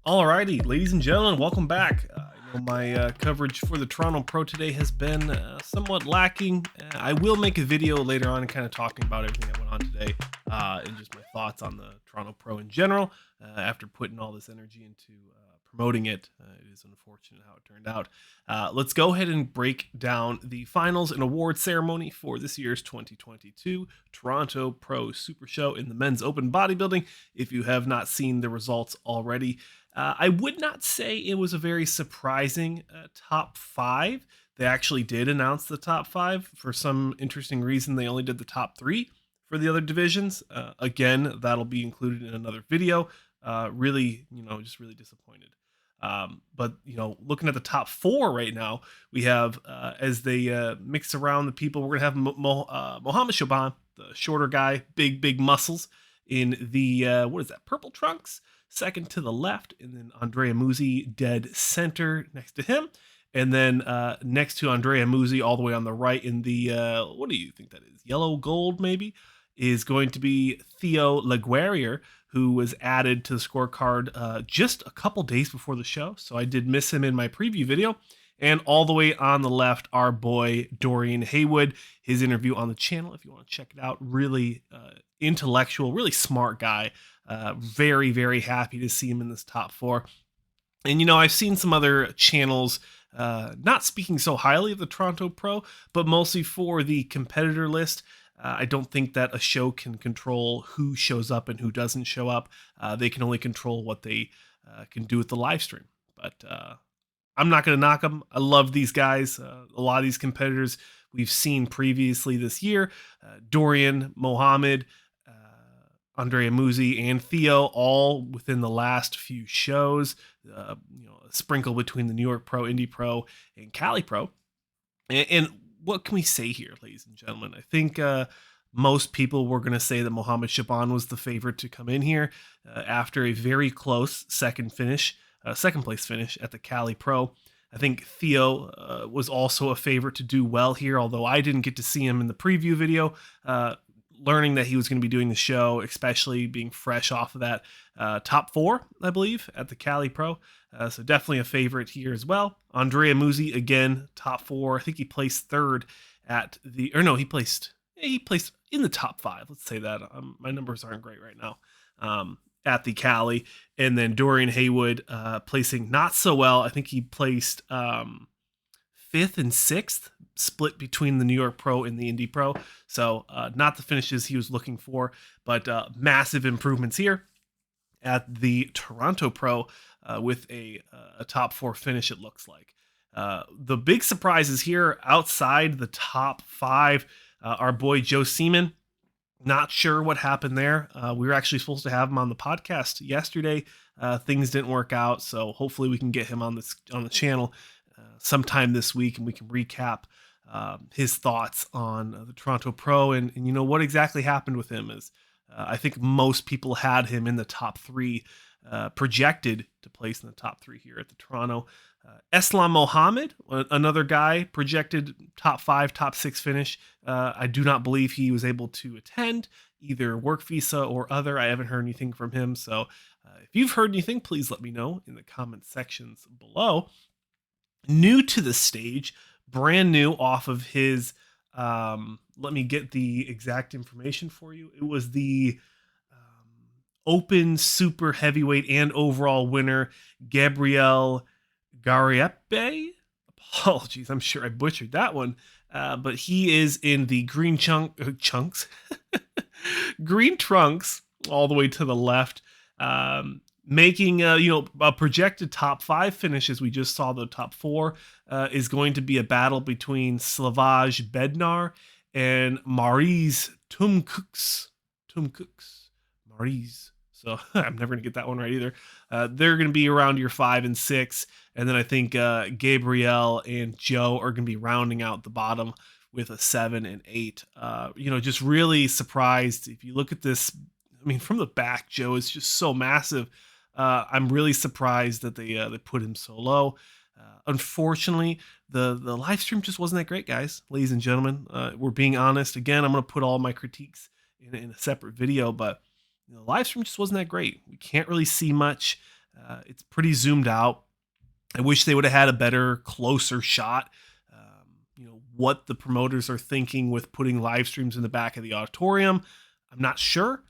Alrighty, ladies and gentlemen, welcome back. I know my coverage for the Toronto Pro today has been somewhat lacking. I will make a video later on kind of talking about everything that went on today and just my thoughts on the Toronto Pro in general. After putting all this energy into promoting it, it is unfortunate how it turned out. Let's go ahead and break down the finals and award ceremony for this year's 2022 Toronto Pro Super Show in the men's open bodybuilding. If you have not seen the results already, I would not say it was a very surprising top five. They actually did announce the top five. For some interesting reason, they only did the top three for the other divisions. Again, that'll be included in another video. Really, just really disappointed. But, looking at the top four right now, we have, as they mix around the people, we're going to have Mohamed Shaaban, the shorter guy, big muscles, in the, what is that, purple trunks? Second to the left, and then ANDREA MUZI dead center next to him. And then next to ANDREA MUZI, all the way on the right in the, what do you think that is? Yellow gold, maybe? Is going to be Theo Leguerrier, who was added to the scorecard just a couple days before the show. So I did miss him in my preview video. And all the way on the left, our boy DORIAN HAYWOOD, his interview on the channel, if you want to check it out. Really intellectual, really smart guy. Very happy to see him in this top four. And, I've seen some other channels not speaking so highly of the Toronto Pro, but mostly for the competitor list. I don't think that a show can control who shows up and who doesn't show up. They can only control what they can do with the live stream. But I'm not going to knock them. I love these guys. A lot of these competitors we've seen previously this year. DORIAN, Mohamed, ANDREA MUZI, and Theo, all within the last few shows. A sprinkle between the New York Pro, Indy Pro, and Cali Pro. And what can we say here, ladies and gentlemen? I think most people were going to say that Mohamed Shaaban was the favorite to come in here after a very close second place finish at the Cali Pro. I think Theo was also a favorite to do well here, although I didn't get to see him in the preview video. Learning that he was going to be doing the show, especially being fresh off of that top four, I believe, at the Cali Pro. So definitely a favorite here as well. ANDREA MUZI, again, top four. I think he placed third at the, or no, he placed in the top five. Let's say that. My numbers aren't great right now. At the Cali. And then DORIAN HAYWOOD placing not so well. I think he placed fifth and sixth, split between the New York Pro and the Indy Pro. So not the finishes he was looking for, but massive improvements here at the Toronto Pro with a top four finish, it looks like. The big surprises here outside the top five, our boy Joe SEEMAN. Not sure what happened there. We were actually supposed to have him on the podcast yesterday. Things didn't work out, so hopefully we can get him on the channel sometime this week, and we can recap his thoughts on the Toronto Pro and what exactly happened with him. Is I think most people had him in the top three, projected to place in the top three here at the Toronto. ESLAM MOHAMED, another guy projected top five, top six finish. I do not believe he was able to attend either work visa or other. I haven't heard anything from him. So if you've heard anything, please let me know in the comment sections below. New to the stage, brand new off of his, let me get the exact information for you. It was the open super heavyweight and overall winner, Gabriel Gariepy. Apologies, I'm sure I butchered that one. But he is in the green chunks, green trunks, all the way to the left, making a projected top five finish. As we just saw, the top four is going to be a battle between SLAVOJ BEDNAR and MARIUSZ MARIUSZ. So I'm never going to get that one right either. They're going to be around your 5 and 6. And then I think Gabriel and Joe are going to be rounding out the bottom with a 7 and 8. Just really surprised. If you look at this, I mean, from the back, Joe is just so massive. I'm really surprised that they put him so low. Unfortunately, the live stream just wasn't that great, guys. Ladies and gentlemen, we're being honest. Again, I'm going to put all my critiques in a separate video, but the live stream just wasn't that great. We can't really see much. It's pretty zoomed out. I wish they would have had a better, closer shot. What the promoters are thinking with putting live streams in the back of the auditorium, I'm not sure.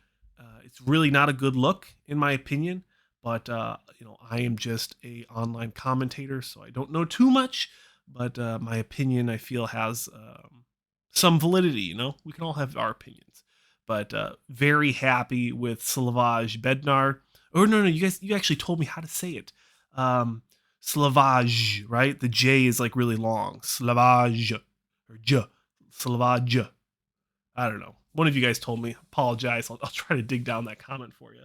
It's really not a good look, in my opinion. But I am just a online commentator, so I don't know too much. But my opinion, I feel, has some validity. We can all have our opinions. But very happy with SLAVOJ BEDNAR. Or no, you actually told me how to say it. SLAVOJ, right? The J is like really long. SLAVOJ or J. SLAVOJ. I don't know. One of you guys told me. Apologize. I'll try to dig down that comment for you.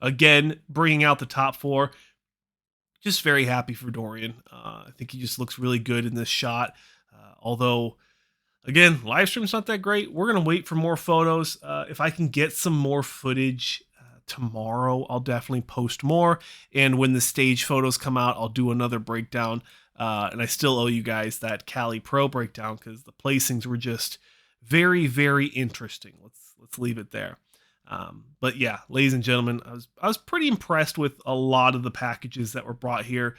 Again, bringing out the top 4. Just very happy for Dorian. I think he just looks really good in this shot. Although, again, live stream's not that great. We're going to wait for more photos. If I can get some more footage tomorrow, I'll definitely post more. And when the stage photos come out, I'll do another breakdown. And I still owe you guys that Cali Pro breakdown because the placings were just very, very interesting. Let's leave it there. But yeah, ladies and gentlemen, I was pretty impressed with a lot of the packages that were brought here.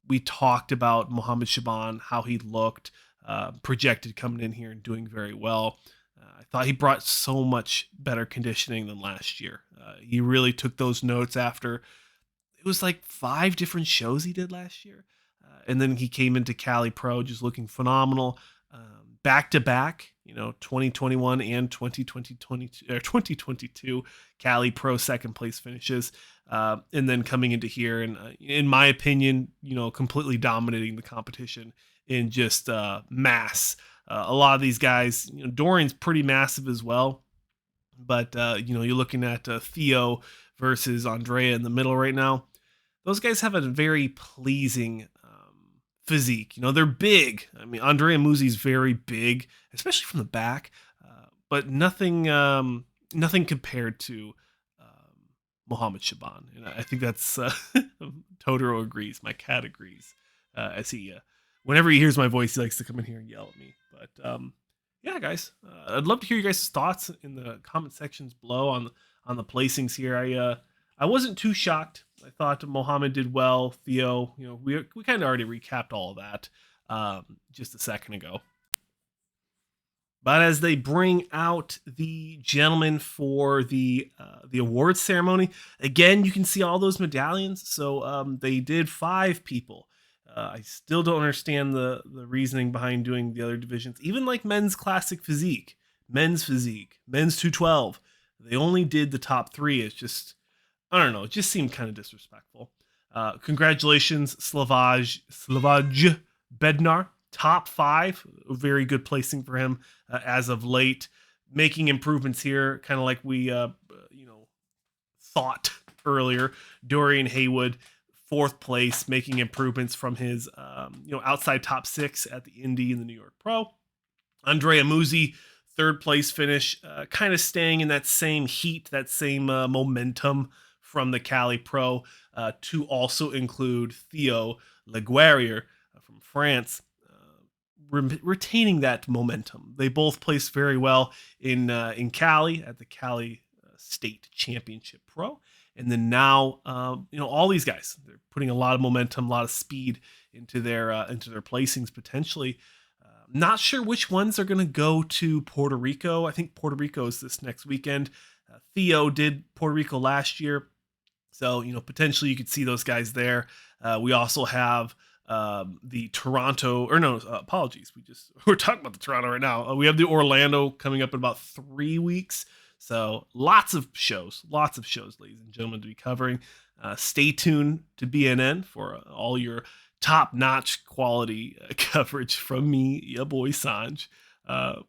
We talked about Mohamed Shaaban, how he looked, projected coming in here and doing very well. I thought he brought so much better conditioning than last year. He really took those notes after it was like 5 different shows he did last year. And then he came into Cali Pro just looking phenomenal. Back to back, 2021 and 2022 Cali Pro second place finishes. And then coming into here and, in my opinion, completely dominating the competition in just mass. A lot of these guys, Dorian's pretty massive as well. But, you're looking at Theo versus ANDREA in the middle right now. Those guys have a very pleasing physique. They're big. I mean, ANDREA and MUZI is very big, especially from the back. But nothing compared to Mohamed Shaaban. And I think that's Totoro agrees. My cat agrees. As he, whenever he hears my voice, he likes to come in here and yell at me. But yeah, guys, I'd love to hear you guys' thoughts in the comment sections below on the placings here. I wasn't too shocked. I thought Mohamed did well. Theo, we kind of already recapped all of that just a second ago. But as they bring out the gentlemen for the awards ceremony, again, you can see all those medallions. So they did 5 people. I still don't understand the reasoning behind doing the other divisions. Even like men's classic physique, men's 212. They only did the top 3. It's just, I don't know. It just seemed kind of disrespectful. Congratulations, SLAVOJ BEDNAR. Top 5. A very good placing for him as of late. Making improvements here, kind of like we thought earlier. Dorian HAYWOOD, 4th place, making improvements from his outside top 6 at the Indy and the New York Pro. ANDREA MUZI, 3rd place finish, kind of staying in that same heat, that same momentum from the Cali Pro, to also include Theo Leguerrier from France, retaining that momentum. They both placed very well in Cali at the Cali State Championship Pro. And then now, all these guys, they're putting a lot of momentum, a lot of speed into their placings potentially. Not sure which ones are going to go to Puerto Rico. I think Puerto Rico is this next weekend. Theo did Puerto Rico last year. So, potentially you could see those guys there. We also have the Toronto, apologies. We're talking about the Toronto right now. We have the Orlando coming up in about 3 weeks. So lots of shows, ladies and gentlemen, to be covering. Stay tuned to BNN for all your top-notch quality coverage from me, your boy Saunch.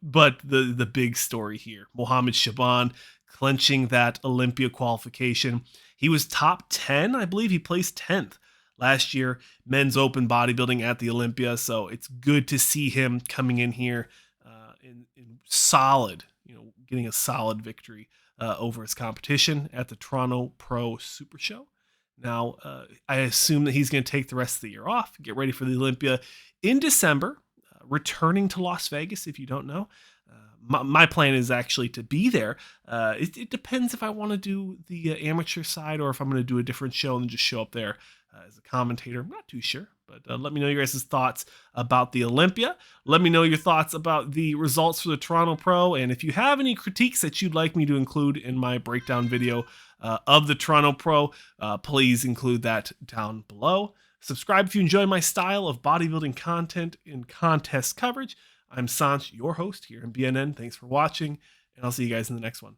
But the big story here, Mohamed Shaaban clinching that Olympia qualification. He was top 10, I believe. He placed 10th last year, men's open bodybuilding at the Olympia. So it's good to see him coming in here in solid, getting a solid victory over his competition at the Toronto Pro SuperShow. Now, I assume that he's going to take the rest of the year off, get ready for the Olympia in December, returning to Las Vegas, if you don't know. my plan is actually to be there. It depends if I want to do the amateur side or if I'm going to do a different show and just show up there as a commentator. I'm not too sure, but let me know your guys' thoughts about the Olympia. Let me know your thoughts about the results for the Toronto Pro, and if you have any critiques that you'd like me to include in my breakdown video of the Toronto Pro, please include that down below. Subscribe if you enjoy my style of bodybuilding content and contest coverage. I'm Saunch, your host here in BNN. Thanks for watching, and I'll see you guys in the next one.